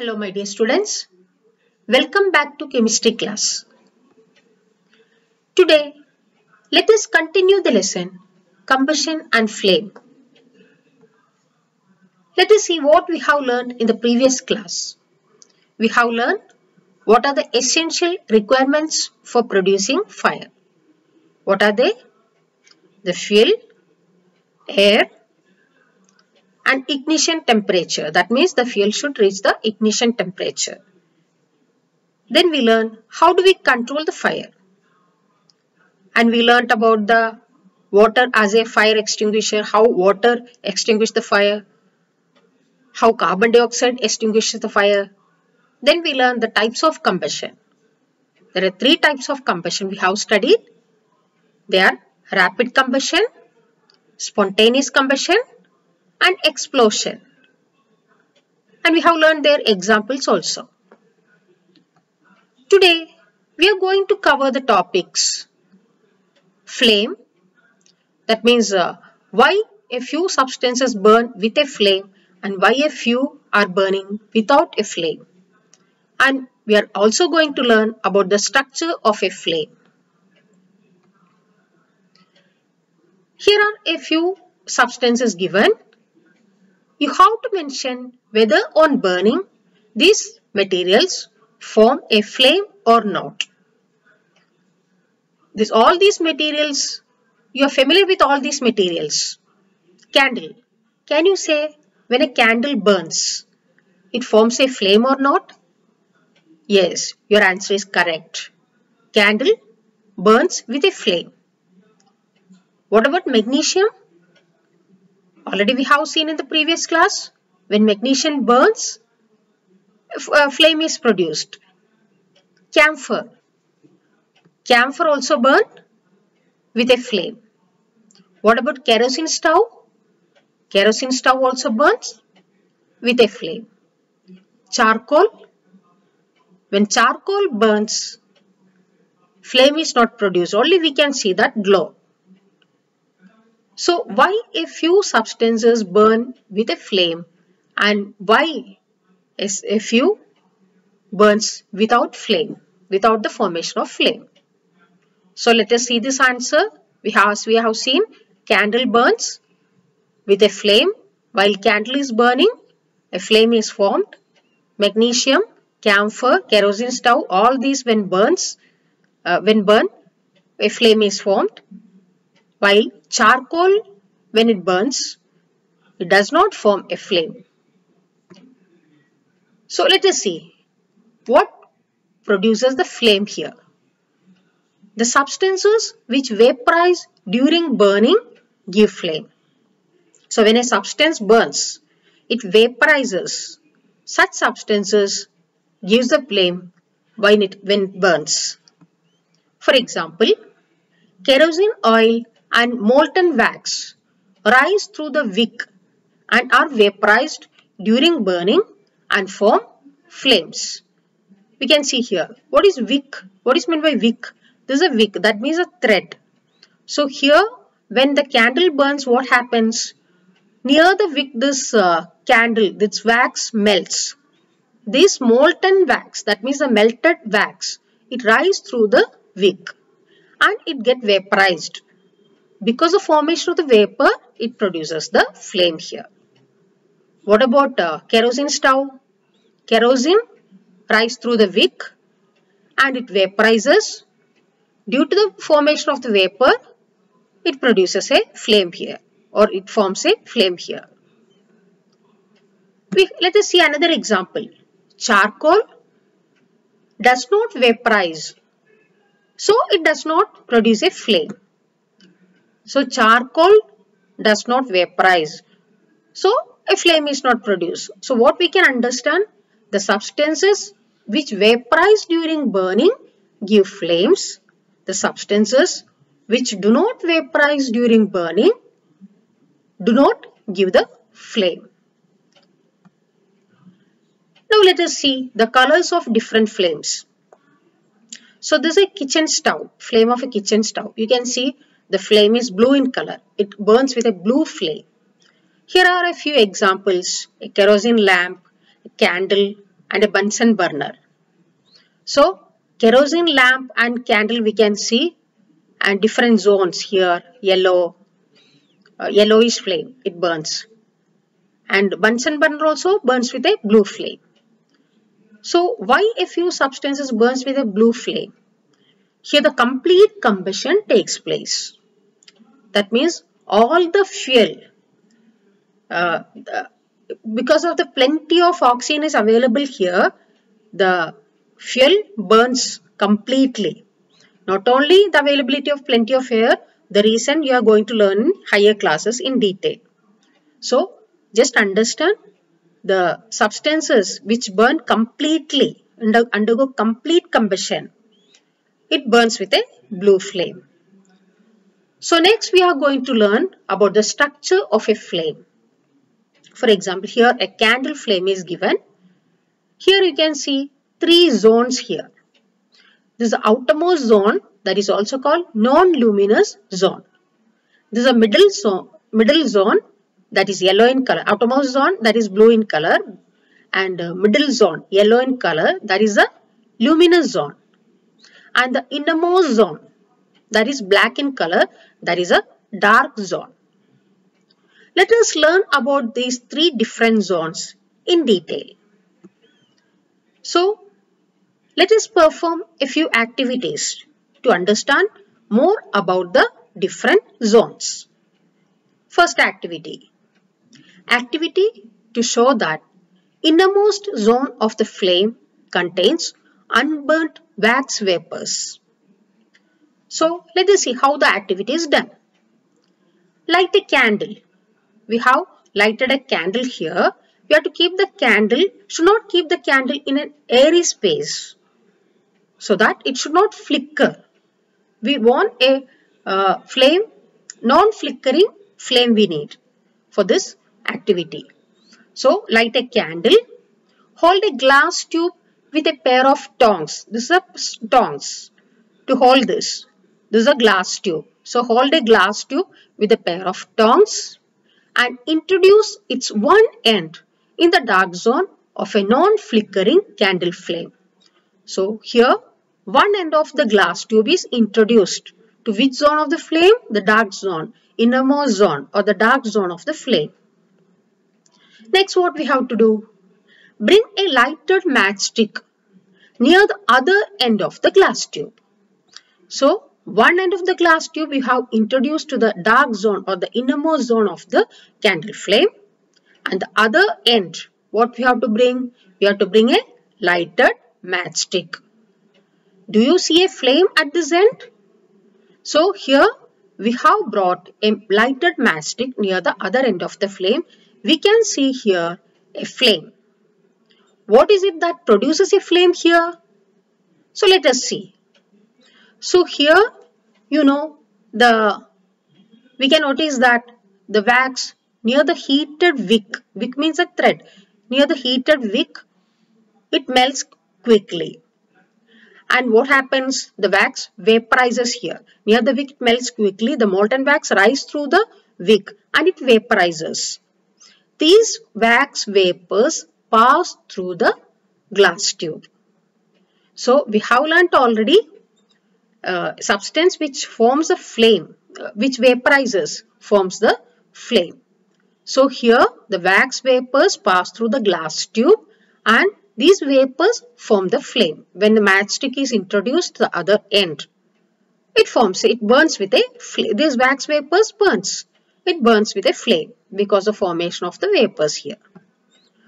Hello my dear students, welcome back to chemistry class. Today, let us continue the lesson combustion and flame. Let us see what we have learned in the previous class. We have learned what are the essential requirements for producing fire. What are they? The fuel, air and ignition temperature. That means the fuel should reach the ignition temperature. Then we learn how do we control the fire. And we learnt about the water as a fire extinguisher, how water extinguishes the fire, how carbon dioxide extinguishes the fire. Then we learned the types of combustion. There are three types of combustion we have studied. They are rapid combustion, spontaneous combustion and explosion. And we have learned their examples also. Today we are going to cover the topics flame, that means why a few substances burn with a flame and why a few are burning without a flame. And we are also going to learn about the structure of a flame. Here are a few substances given. You have to mention whether on burning these materials form a flame or not. All these materials, you are familiar with all these materials. Candle. Can you say when a candle burns, it forms a flame or not? Yes, your answer is correct. Candle burns with a flame. What about magnesium? Already we have seen in the previous class, when magnesium burns, a flame is produced. Camphor. Camphor also burns with a flame. What about kerosene stove? Kerosene stove also burns with a flame. Charcoal. When charcoal burns, flame is not produced. Only we can see that glow. So why a few substances burn with a flame and why a few burns without flame, without the formation of flame? So let us see this answer. We have seen candle burns with a flame. While candle is burning, a flame is formed. Magnesium, camphor, kerosene stove, all these when burn, a flame is formed. While charcoal, when it burns, it does not form a flame. So let us see what produces the flame here. The substances which vaporize during burning give flame. So when a substance burns, it vaporizes. Such substances gives the flame when it burns. For example, kerosene oil and molten wax rise through the wick and are vaporized during burning and form flames. We can see here. What is wick? What is meant by wick? This is a wick. That means a thread. So here, when the candle burns, what happens? Near the wick, this candle, this wax melts. This molten wax, that means the melted wax, it rises through the wick and it gets vaporized. Because of formation of the vapor, it produces the flame here. What about kerosene stove? Kerosene rises through the wick and it vaporizes. Due to the formation of the vapor, it produces a flame here, or it forms a flame here. Let us see another example. Charcoal does not vaporize, so it does not produce a flame. So charcoal does not vaporize, so a flame is not produced. So what we can understand, the substances which vaporize during burning give flames. The substances which do not vaporize during burning do not give the flame. Now let us see the colors of different flames. So this is a kitchen stove, flame of a kitchen stove. You can see the flame is blue in color. It burns with a blue flame. Here are a few examples. A kerosene lamp, a candle, and a Bunsen burner. So kerosene lamp and candle we can see, and different zones here, yellowish flame it burns, and Bunsen burner also burns with a blue flame. So why a few substances burns with a blue flame? Here the complete combustion takes place. That means all the fuel, uh, because of the plenty of oxygen is available here, the fuel burns completely. Not only the availability of plenty of air, the reason you are going to learn in higher classes in detail. So just understand the substances which burn completely, undergo complete combustion, it burns with a blue flame. So next we are going to learn about the structure of a flame. For example, here a candle flame is given. Here you can see three zones here. This is the outermost zone, that is also called non-luminous zone. This is a middle zone that is yellow in color. Outermost zone that is blue in color, and middle zone yellow in color, that is a luminous zone. And the innermost zone that is black in color, that is a dark zone. Let us learn about these three different zones in detail. So let us perform a few activities to understand more about the different zones. First activity. Activity to show that innermost zone of the flame contains unburnt wax vapors. So let us see how the activity is done. Light a candle. We have lighted a candle here. We have to keep the candle, should not keep the candle in an airy space so that it should not flicker. We want a flame, non-flickering flame we need for this activity. So light a candle, hold a glass tube with a pair of tongs. This is a tongs to hold this. This is a glass tube. So hold a glass tube with a pair of tongs and introduce its one end in the dark zone of a non-flickering candle flame. So here one end of the glass tube is introduced to which zone of the flame? The dark zone, innermost zone or the dark zone of the flame. Next what we have to do? Bring a lighted matchstick near the other end of the glass tube. So one end of the glass tube we have introduced to the dark zone or the innermost zone of the candle flame, and the other end what we have to bring? We have to bring a lighted matchstick. Do you see a flame at this end? So here we have brought a lighted matchstick near the other end of the flame. We can see here a flame. What is it that produces a flame here? So let us see. So here, we can notice that the wax near the heated wick means a thread, near the heated wick, it melts quickly. And what happens? The wax vaporizes here. Near the wick it melts quickly, the molten wax rises through the wick and it vaporizes. These wax vapors pass through the glass tube. So we have learnt already substance which forms a flame, which vaporizes, forms the flame. So here the wax vapors pass through the glass tube and these vapors form the flame. When the matchstick is introduced to the other end, it burns with a flame. These wax vapors burns. It burns with a flame because of formation of the vapors here.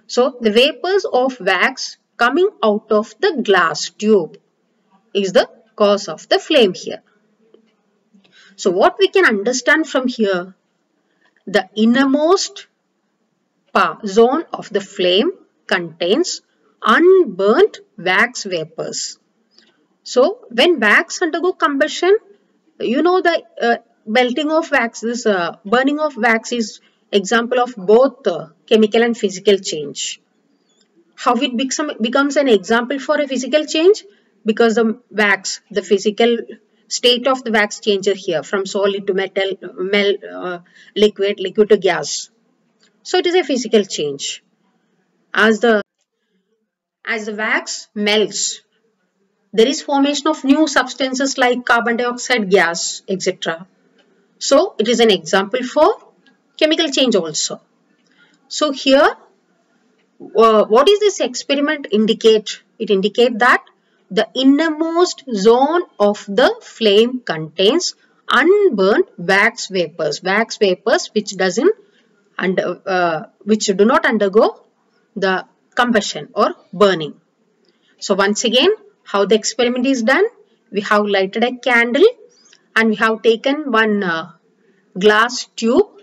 So the vapors of wax coming out of the glass tube is the cause of the flame here. So what we can understand from here, the innermost zone of the flame contains unburnt wax vapors. So when wax undergo combustion, the melting of wax, this burning of wax is example of both chemical and physical change. How it becomes an example for a physical change? Because the wax, the physical state of the wax changes here from solid to metal, liquid to gas. So it is a physical change. As the As the wax melts, there is formation of new substances like carbon dioxide gas, etc. So it is an example for chemical change also. So here, what is this experiment indicate? It indicates that the innermost zone of the flame contains unburnt wax vapors which do not undergo the combustion or burning. So once again, how the experiment is done? We have lighted a candle and we have taken one glass tube,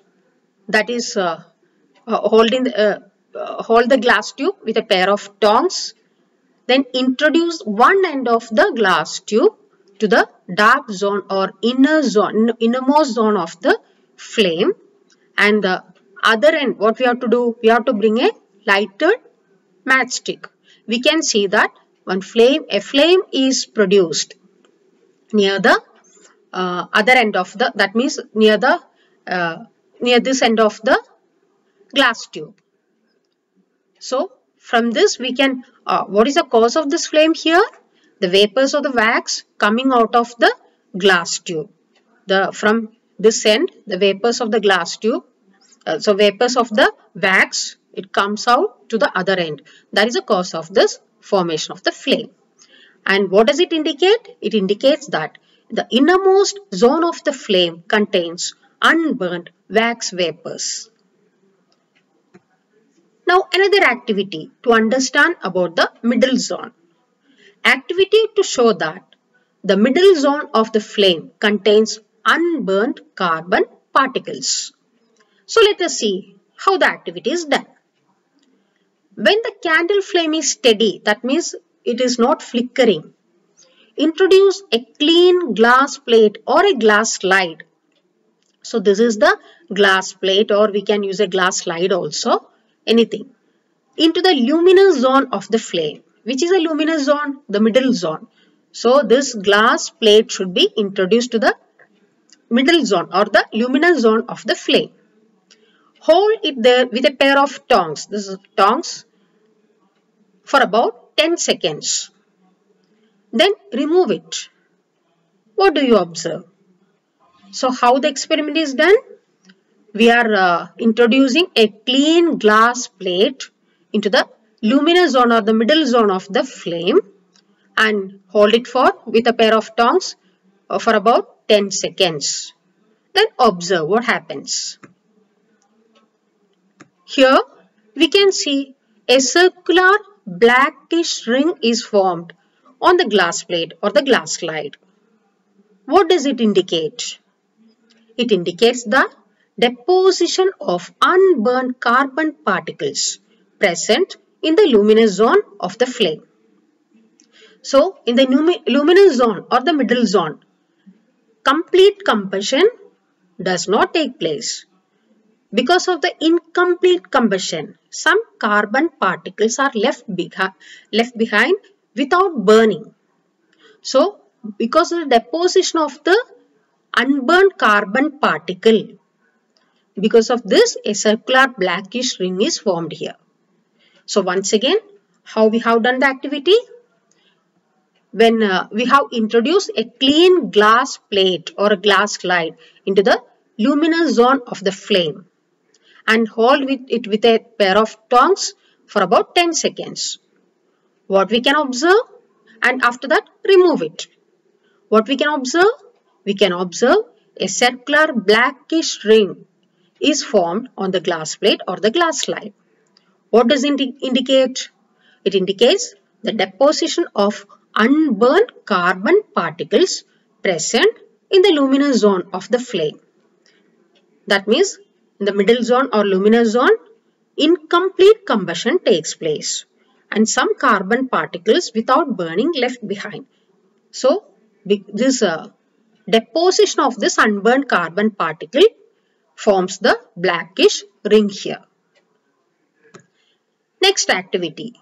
that is hold the glass tube with a pair of tongs. Then introduce one end of the glass tube to the dark zone or innermost zone of the flame, and the other end, what we have to do? We have to bring a lighted matchstick. We can see that a flame is produced near the other end of the, that means near this end of the glass tube. So from this we can, what is the cause of this flame here? The vapors of the wax coming out of the glass tube. From this end, the vapors of the glass tube, so vapors of the wax, it comes out to the other end. That is the cause of this formation of the flame. And what does it indicate? It indicates that the innermost zone of the flame contains unburnt wax vapors. Now another activity to understand about the middle zone. Activity to show that the middle zone of the flame contains unburnt carbon particles. So let us see how the activity is done. When the candle flame is steady, that means it is not flickering, introduce a clean glass plate or a glass slide. So this is the glass plate, or we can use a glass slide also, anything, into the luminous zone of the flame. Which is a luminous zone? The middle zone. So this glass plate should be introduced to the middle zone or the luminous zone of the flame. Hold it there with a pair of tongs. This is tongs, for about 10 seconds. Then remove it. What do you observe? So how the experiment is done? We are introducing a clean glass plate into the luminous zone or the middle zone of the flame and hold it with a pair of tongs for about 10 seconds. Then observe what happens. Here we can see a circular blackish ring is formed on the glass plate or the glass slide. What does it indicate? It indicates the deposition of unburned carbon particles present in the luminous zone of the flame. So in the luminous zone or the middle zone, complete combustion does not take place. Because of the incomplete combustion, some carbon particles are left behind without burning. So because of the deposition of the unburned carbon particle, because of this, a circular blackish ring is formed here. So once again, how we have done the activity? When we have introduced a clean glass plate or a glass slide into the luminous zone of the flame and hold it with a pair of tongs for about 10 seconds. What we can observe? And after that, remove it. What we can observe? We can observe a circular blackish ring is formed on the glass plate or the glass slide. What does it indicate? It indicates the deposition of unburned carbon particles present in the luminous zone of the flame. That means in the middle zone or luminous zone, incomplete combustion takes place and some carbon particles without burning left behind. So this deposition of this unburned carbon particle forms the blackish ring here. Next activity,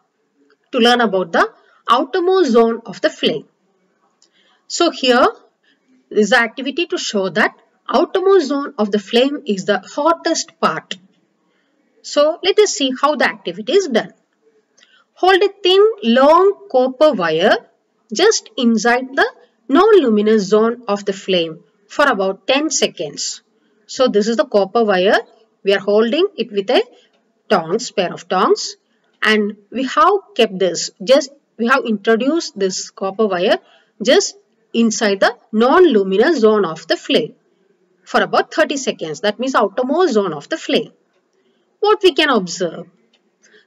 to learn about the outermost zone of the flame. So here is the activity to show that outermost zone of the flame is the hottest part. So let us see how the activity is done. Hold a thin, long copper wire just inside the non-luminous zone of the flame for about 10 seconds. So this is the copper wire. We are holding it with a pair of tongs, and we have kept this, we have introduced this copper wire just inside the non-luminous zone of the flame for about 30 seconds. That means outermost zone of the flame. What we can observe?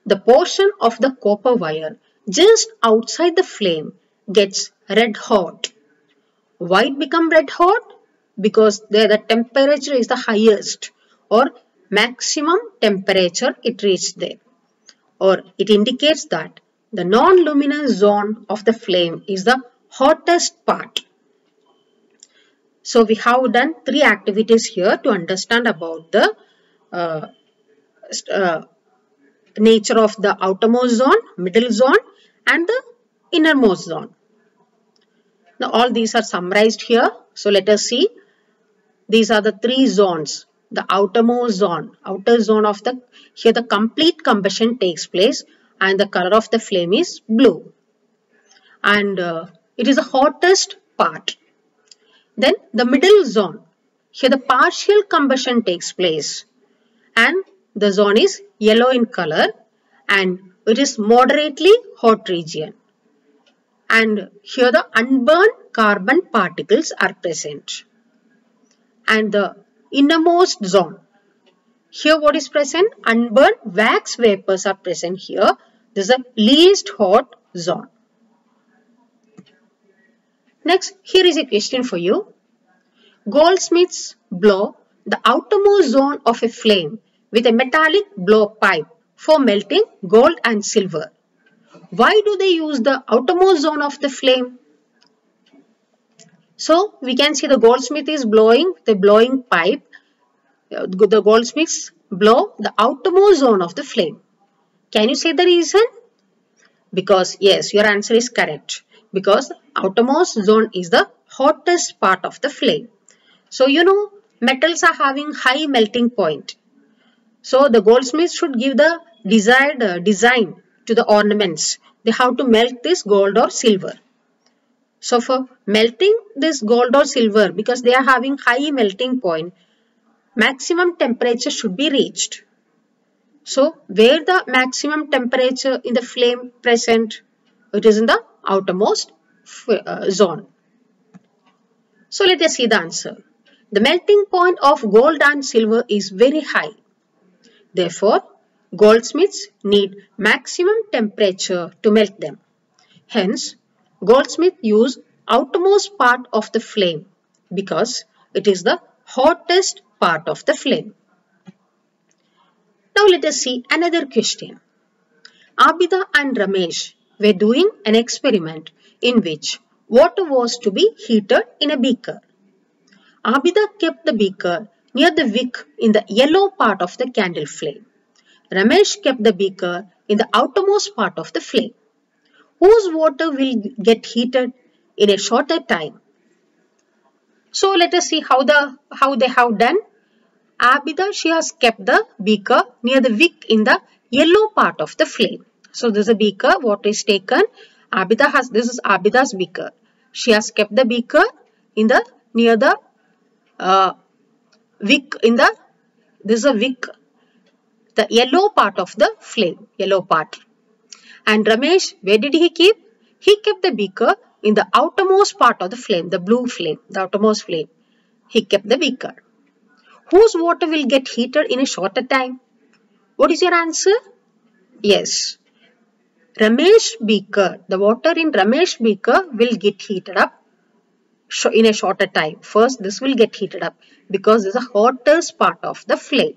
The portion of the copper wire just outside the flame gets red hot. Why it become red hot? Because there the temperature is the highest, or maximum temperature it reached there, or it indicates that the non-luminous zone of the flame is the hottest part. So we have done 3 activities here to understand about the nature of the outermost zone, middle zone and the innermost zone. Now all these are summarized here. So let us see. These are the 3 zones. The outermost zone, outer zone of the, here the complete combustion takes place and the color of the flame is blue. And it is the hottest part. Then the middle zone, here the partial combustion takes place and the zone is yellow in color and it is moderately hot region. And here the unburned carbon particles are present. And the innermost zone, here what is present? Unburned wax vapors are present here. This is the least hot zone. Next, here is a question for you. Goldsmiths blow the outermost zone of a flame with a metallic blowpipe for melting gold and silver. Why do they use the outermost zone of the flame? So we can see the goldsmith is blowing the blowing pipe. The goldsmiths blow the outermost zone of the flame. Can you say the reason? Because yes, your answer is correct. Because the outermost zone is the hottest part of the flame. So you know metals are having high melting point. So the goldsmith should give the desired design to the ornaments. They have to melt this gold or silver. So for melting this gold or silver, because they are having high melting point, maximum temperature should be reached. So where the maximum temperature in the flame present? It is in the outermost zone. So let us see the answer. The melting point of gold and silver is very high. Therefore, goldsmiths need maximum temperature to melt them. Hence, goldsmiths use outermost part of the flame because it is the hottest part of the flame. Now let us see another question. Abida and Ramesh were doing an experiment in which water was to be heated in a beaker. Abida kept the beaker near the wick in the yellow part of the candle flame. Ramesh kept the beaker in the outermost part of the flame. Whose water will get heated in a shorter time? So let us see how they have done. Abida, she has kept the beaker near the wick in the yellow part of the flame. So this is a beaker, water is taken. This is Abida's beaker. She has kept the beaker in the near the wick this is a wick, the yellow part of the flame, yellow part. And Ramesh, where did he keep? He kept the beaker in the outermost part of the flame, the blue flame, the outermost flame. He kept the beaker. Whose water will get heated in a shorter time? What is your answer? Yes. Ramesh beaker, the water in Ramesh beaker will get heated up in a shorter time. First, this will get heated up because this is the hottest part of the flame.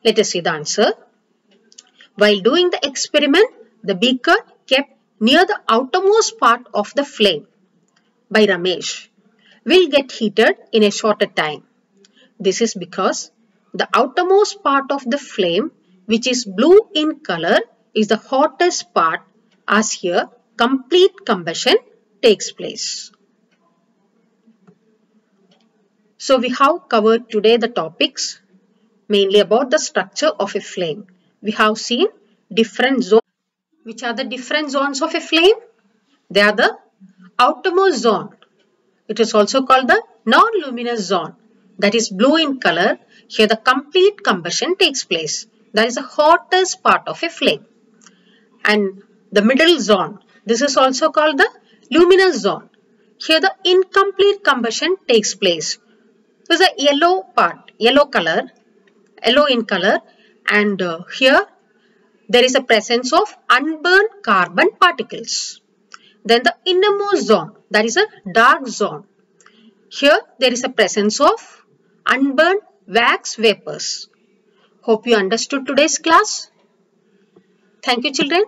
Let us see the answer. While doing the experiment, the beaker kept near the outermost part of the flame by Ramesh will get heated in a shorter time. This is because the outermost part of the flame, which is blue in color, is the hottest part, as here complete combustion takes place. So we have covered today the topics mainly about the structure of a flame. We have seen different zones. Which are the different zones of a flame? They are the outermost zone. It is also called the non-luminous zone. That is blue in color. Here the complete combustion takes place. That is the hottest part of a flame. And the middle zone. This is also called the luminous zone. Here the incomplete combustion takes place. This is a yellow part, yellow in color, and here there is a presence of unburned carbon particles. Then the innermost zone, that is a dark zone. Here there is a presence of unburned wax vapors. Hope you understood today's class. Thank you, children.